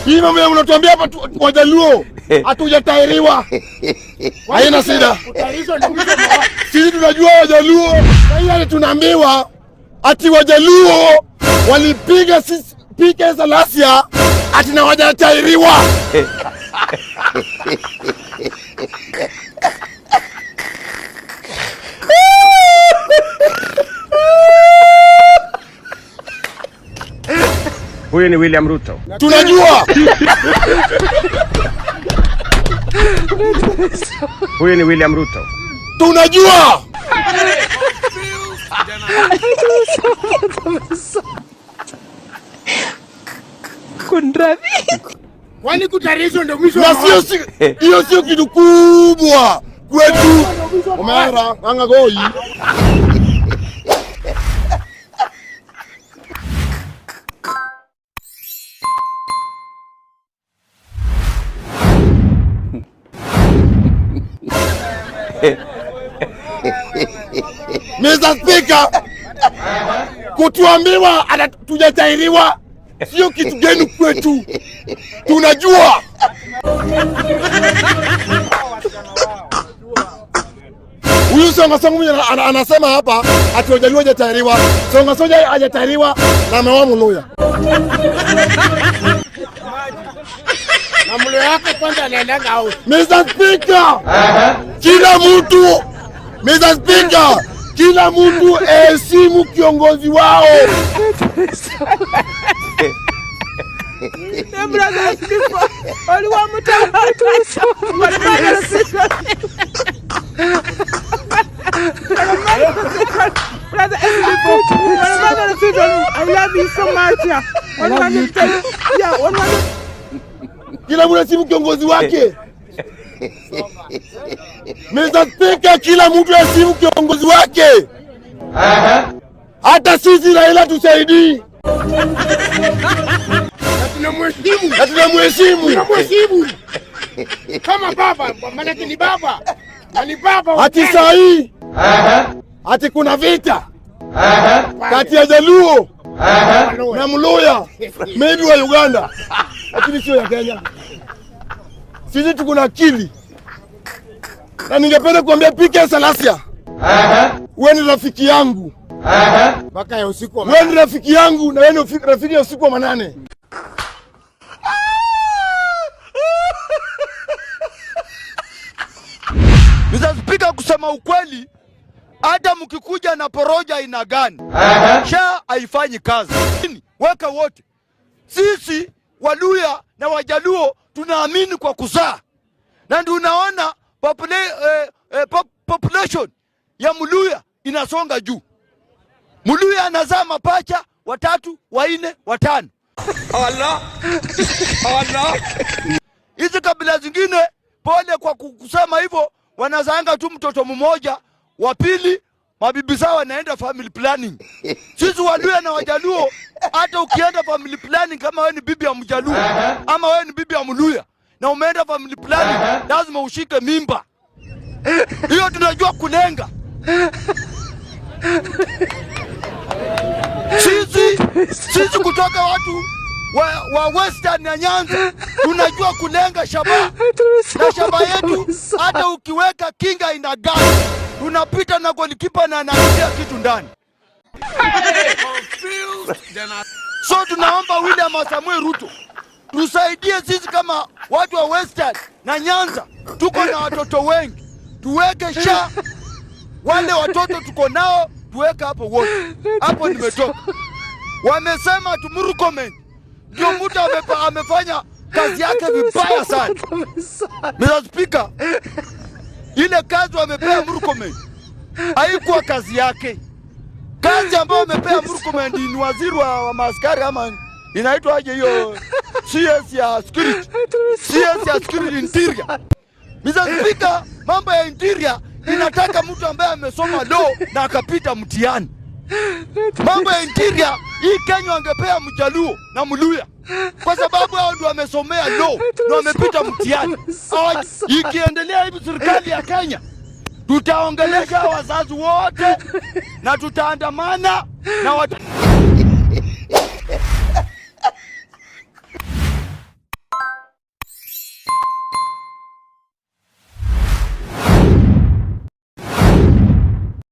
Hii mambo unatuambia hapa Wajaluo hatujatairiwa. Haina shida. Sisi tunajua Wajaluo. Sasa tunaambiwa ati Wajaluo walipiga sisi PK Salasia ati na hawajatairiwa. Huyu ni William Ruto. Tunajua. Huyu ni William Ruto. Tunajua. Kwani kutarisho ndio mwisho? Na hiyo sio kitu kubwa kwetu. Omera, anga goi. Mr. Speaker, kutuambiwa hatujatairiwa sio kitu geni kwetu. Tunajua. Huyu Songa anasema hapa ati Wajaluo hajatairiwa. Songa hajatairiwa na ameoa Mluya. Na Mluya yako kwanza anaenda au? Mr. Speaker, kila mtu heshimu kiongozi wao. Kila mtu heshimu kiongozi wake. Mr. Speaker, kila mtu heshimu kiongozi wake. Hata sisi Raila tusaidii. Tunamheshimu. Kama baba, maana ni baba. Ni baba. Ati sahi. Ati kuna vita. Kati ya Jaluo na Mluya, maybe wa Uganda. Lakini sio ya Kenya. Sisi tuko na akili. Na ningependa kuambia PK Salasia. Wewe ni rafiki yangu. Mpaka ya usiku wa manane. Wewe ni rafiki yangu na wewe ni rafiki ya usiku wa manane. Mr. Speaker, kusema ukweli, hata mkikuja na poroja ina gani, SHA haifanyi kazi. Weka wote. Sisi Waluya na Wajaluo tunaamini kwa kuzaa. Na ndio unaona population ya Mluya inasonga juu. Mluya anazaa mapacha 3, 4, 5. Allah. Hizi kabila zingine pole kwa kusema hivyo, wanazaanga tu mtoto mmoja, wa pili mabibi zao wanaenda family planning. Sisi Waluya na Wajaluo, hata ukienda family planning kama wewe ni bibi ya Mjaluo ama wewe ni bibi ya Mluya na umeenda family planning, lazima ushike mimba. Hiyo tunajua kulenga. Sisi kutoka watu wa Western ya Nyanza tunajua kulenga shabaha. Na shabaha yetu hata ukiweka kinga ina gani, tunapita na golikipa na anaingia kitu ndani. So tunaomba William Samoei Ruto tusaidie sisi kama watu wa Western na Nyanza, tuko na watoto wengi, tuweke SHA. Wale watoto tuko nao tuweka hapo wote. Hapo nimetoka. Wamesema Murkomen ndio mtu amefanya kazi yake vibaya sana. Mr. Speaker, ile kazi wamepea Murkomen haikuwa kazi yake. Kazi ambayo wamepea Murkomen ni waziri wa maaskari ama inaitwa aje hiyo, CS ya security. CS ya security interior. Mr. Speaker, mambo ya interior inataka mtu ambaye amesoma law na akapita mtihani. Mambo ya interior hii Kenya wangepea Mjaluo na Mluya, kwa sababu hao ndio wamesomea law na wamepita mtihani. Ikiendelea hivi serikali ya Kenya, tutaongelesha wazazi wote na tutaandamana na